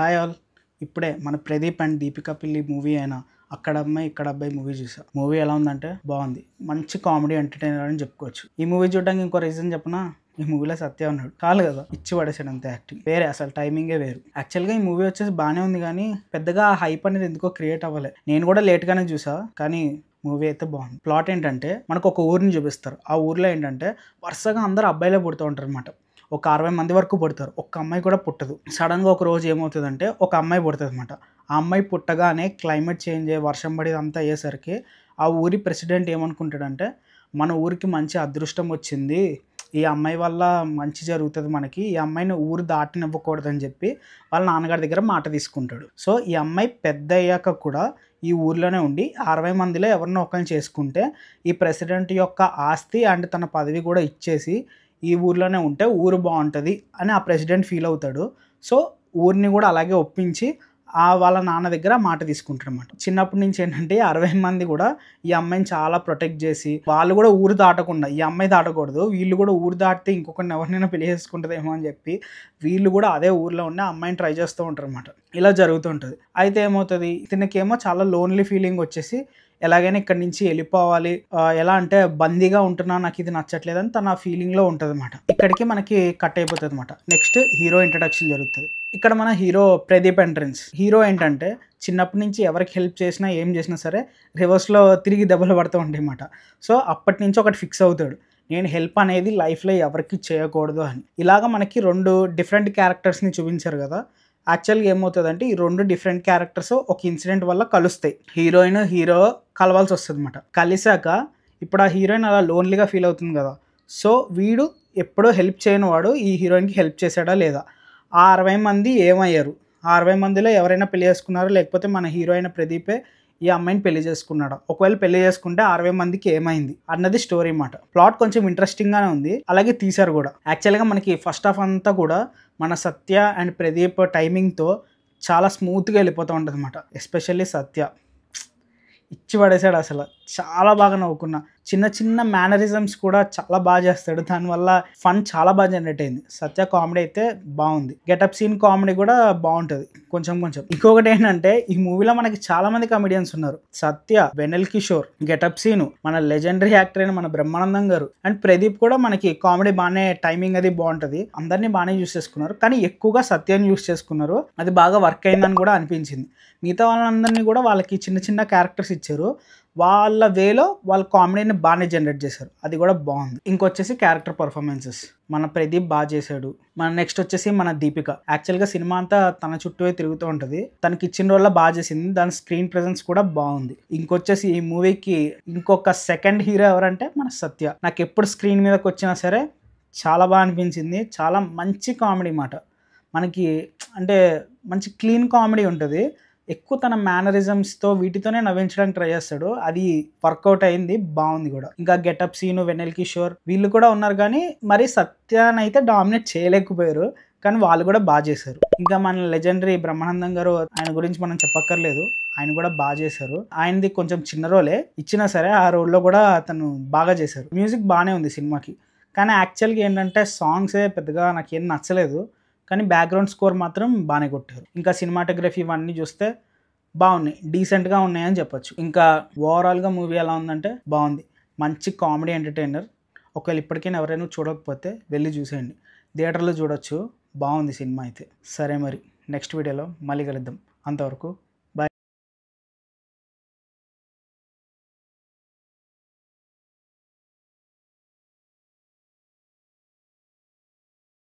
Hi all. ఇప్పుడే మన Pradeep and Deepika పిల్లి మూవీ అయిన అక్కడ అమ్మాయి ఇక్కడ అబ్బాయి మూవీ చూసా. మూవీ ఎలా ఉందంటే బాగుంది, మంచి కామెడీ ఎంటర్టైనర్ అని చెప్పుకోవచ్చు. ఈ మూవీ చూడడానికి ఇంకో రీజన్ చెప్పనా, ఈ మూవీలో సత్య ఉన్నాడు. చాలు కదా, ఇచ్చి పడేసాడు అంతే. యాక్టింగ్ వేరే, అసలు టైమింగే వేరు. యాక్చువల్గా ఈ మూవీ వచ్చేసి బాగానే ఉంది కానీ పెద్దగా హైప్ అనేది ఎందుకో క్రియేట్ అవ్వలే. నేను కూడా లేట్గానే చూసా కానీ మూవీ అయితే బాగుంది. ప్లాట్ ఏంటంటే మనకు ఒక ఊరిని చూపిస్తారు. ఆ ఊర్లో ఏంటంటే వరుసగా అందరు అబ్బాయిలే పుడుతూ ఉంటారు అనమాట. ఒక 60 మంది వరకు పుడతారు, ఒక్క అమ్మాయి కూడా పుట్టదు. సడన్గా ఒక రోజు ఏమవుతుందంటే ఒక అమ్మాయి పుడుతుంది అనమాట. ఆ అమ్మాయి పుట్టగానే క్లైమేట్ చేంజ్ అయ్యి వర్షం పడి అంతా అయ్యేసరికి ఆ ఊరి ప్రెసిడెంట్ ఏమనుకుంటాడంటే మన ఊరికి మంచి అదృష్టం వచ్చింది, ఈ అమ్మాయి వల్ల మంచి జరుగుతుంది మనకి, ఈ అమ్మాయిని ఊరు దాటినివ్వకూడదని చెప్పి వాళ్ళ నాన్నగారి దగ్గర మాట తీసుకుంటాడు. సో ఈ అమ్మాయి పెద్ద అయ్యాక కూడా ఈ ఊర్లోనే ఉండి 60 మందిలో ఎవరినో ఒకరిని చేసుకుంటే ఈ ప్రెసిడెంట్ యొక్క ఆస్తి అండ్ తన పదవి కూడా ఇచ్చేసి ఈ ఊర్లోనే ఉంటే ఊరు బాగుంటుంది అని ఆ ప్రెసిడెంట్ ఫీల్ అవుతాడు. సో ఊరిని కూడా అలాగే ఒప్పించి వాళ్ళ నాన్న దగ్గర మాట తీసుకుంటారు అనమాట. చిన్నప్పటి నుంచి ఏంటంటే 60 మంది కూడా ఈ అమ్మాయిని చాలా ప్రొటెక్ట్ చేసి వాళ్ళు కూడా ఊరు దాటకుండా, ఈ అమ్మాయి దాటకూడదు, వీళ్ళు కూడా ఊరు దాటితే ఇంకొకరిని ఎవరినైనా పెళ్లి చేసుకుంటుందేమో అని చెప్పి వీళ్ళు కూడా అదే ఊర్లో ఉండి ఆ అమ్మాయిని ట్రై చేస్తూ ఉంటారు అనమాట. ఇలా జరుగుతుంటుంది. అయితే ఏమవుతుంది, ఇతనికేమో చాలా లోన్లీ ఫీలింగ్ వచ్చేసి ఎలాగైనా ఇక్కడి నుంచి వెళ్ళిపోవాలి, ఎలా అంటే బందీగా ఉంటున్నా, నాకు ఇది నచ్చట్లేదని తన ఫీలింగ్లో ఉంటుంది అనమాట. ఇక్కడికి మనకి కట్ అయిపోతుంది అనమాట. నెక్స్ట్ హీరో ఇంట్రడక్షన్ జరుగుతుంది. ఇక్కడ మన హీరో ప్రదీప్ ఎంట్రన్స్. హీరో ఏంటంటే చిన్నప్పటి నుంచి ఎవరికి హెల్ప్ చేసినా ఏం చేసినా సరే రివర్స్లో తిరిగి దెబ్బలు పడుతూ ఉంటాయి అన్నమాట. సో అప్పటి నుంచి ఒకటి ఫిక్స్ అవుతాడు, నేను హెల్ప్ అనేది లైఫ్లో ఎవరికి చేయకూడదు అని. ఇలాగ మనకి 2 డిఫరెంట్ క్యారెక్టర్స్ని చూపించారు కదా. యాక్చువల్గా ఏమవుతుందంటే ఈ 2 డిఫరెంట్ క్యారెక్టర్స్ ఒక ఇన్సిడెంట్ వల్ల కలుస్తాయి. హీరోయిన్ హీరో కలవాల్సి వస్తుంది అనమాట. కలిసాక ఇప్పుడు ఆ హీరోయిన్ అలా లోన్లీగా ఫీల్ అవుతుంది కదా. సో వీడు ఎప్పుడో హెల్ప్ చేయని వాడు ఈ హీరోయిన్కి హెల్ప్ చేశాడా లేదా, ఆ 60 మంది ఏమయ్యారు, ఆ 60 మందిలో ఎవరైనా పెళ్లి చేసుకున్నారో లేకపోతే మన హీరో అయిన ప్రదీపే ఈ అమ్మాయిని పెళ్లి చేసుకున్నాడు, ఒకవేళ పెళ్లి చేసుకుంటే 60 మందికి ఏమైంది అన్నది స్టోరీ అన్నమాట. ప్లాట్ కొంచెం ఇంట్రెస్టింగ్గానే ఉంది, అలాగే తీశారు కూడా. యాక్చువల్గా మనకి ఫస్ట్ హాఫ్ అంతా కూడా మన సత్య అండ్ ప్రదీప్ టైమింగ్తో చాలా స్మూత్గా వెళ్ళిపోతూ ఉంటుంది అనమాట. ఎస్పెషల్లీ సత్య ఇచ్చి పడేసాడు అసలు. చాలా బాగా నవ్వుకున్నా. చిన్న చిన్న మేనరిజమ్స్ కూడా చాలా బాగా చేస్తాడు, దానివల్ల ఫన్ చాలా బాగా జనరేట్ అయింది. సత్య కామెడీ అయితే బాగుంది. గెటప్ సీన్ కామెడీ కూడా బాగుంటుంది కొంచెం కొంచెం. ఇంకొకటి ఏంటంటే ఈ మూవీలో మనకి చాలా మంది కామెడియన్స్ ఉన్నారు. సత్య, వెనెల్ కిషోర్, గెటప్ సీను, మన లెజెండరీ యాక్టర్ అయిన మన బ్రహ్మానందం గారు అండ్ ప్రదీప్ కూడా మనకి కామెడీ బాగానే, టైమింగ్ అది బాగుంటుంది. అందరినీ బాగానే యూస్ చేసుకున్నారు కానీ ఎక్కువగా సత్యాన్ని యూస్ చేసుకున్నారు. అది బాగా వర్క్ అయిందని కూడా అనిపించింది. మిగతా వాళ్ళందరినీ కూడా వాళ్ళకి చిన్న చిన్న క్యారెక్టర్స్ ఇచ్చారు, వాళ్ళ వేలో వాళ్ళ కామెడీని బాగానే జనరేట్ చేశారు, అది కూడా బాగుంది. ఇంకొచ్చేసి క్యారెక్టర్ పర్ఫార్మెన్సెస్ మన ప్రదీప్ బాగా చేశాడు. మన నెక్స్ట్ వచ్చేసి మన దీపిక. యాక్చువల్గా సినిమా అంతా తన చుట్టూ తిరుగుతూ ఉంటుంది, తనకి ఇచ్చిన రోల్లో బాగా చేసింది, దాని స్క్రీన్ ప్రెజెన్స్ కూడా బాగుంది. ఇంకొచ్చేసి ఈ మూవీకి ఇంకొక సెకండ్ హీరో ఎవరంటే మన సత్య. నాకు ఎప్పుడు స్క్రీన్ మీదకి వచ్చినా సరే చాలా బాగా అనిపించింది. చాలా మంచి కామెడీ మాట, మనకి అంటే మంచి క్లీన్ కామెడీ ఉంటుంది. ఎక్కువ తన మేనరిజమ్స్తో వీటితోనే నవ్వించడానికి ట్రై చేస్తాడు, అది వర్కౌట్ అయింది, బాగుంది కూడా. ఇంకా గెటప్ సీను, వెనెల్ కిషోర్ వీళ్ళు కూడా ఉన్నారు కానీ మరి సత్యాన్ని అయితే డామినేట్ చేయలేకపోయారు, కానీ వాళ్ళు కూడా బాగా చేశారు. ఇంకా మన లెజెండరీ బ్రహ్మానందం గారు, ఆయన గురించి మనం చెప్పక్కర్లేదు, ఆయన కూడా బాగా చేశారు. ఆయనది కొంచెం చిన్న రోలే ఇచ్చినా సరే ఆ రోల్లో కూడా అతను బాగా చేశారు. మ్యూజిక్ బాగానే ఉంది సినిమాకి, కానీ యాక్చువల్గా ఏంటంటే సాంగ్సే పెద్దగా నాకేం నచ్చలేదు, కానీ బ్యాక్గ్రౌండ్ స్కోర్ మాత్రం బాగానే కొట్టారు. ఇంకా సినిమాటోగ్రఫీ ఇవన్నీ చూస్తే బాగున్నాయి, డీసెంట్గా ఉన్నాయని చెప్పొచ్చు. ఇంకా ఓవరాల్గా మూవీ ఎలా ఉందంటే బాగుంది, మంచి కామెడీ ఎంటర్టైనర్. ఒకవేళ ఇప్పటికైనా ఎవరైనా చూడకపోతే వెళ్ళి చూసేయండి, థియేటర్లో చూడొచ్చు, బాగుంది సినిమా అయితే. సరే మరి నెక్స్ట్ వీడియోలో మళ్ళీ కలుద్దాం, అంతవరకు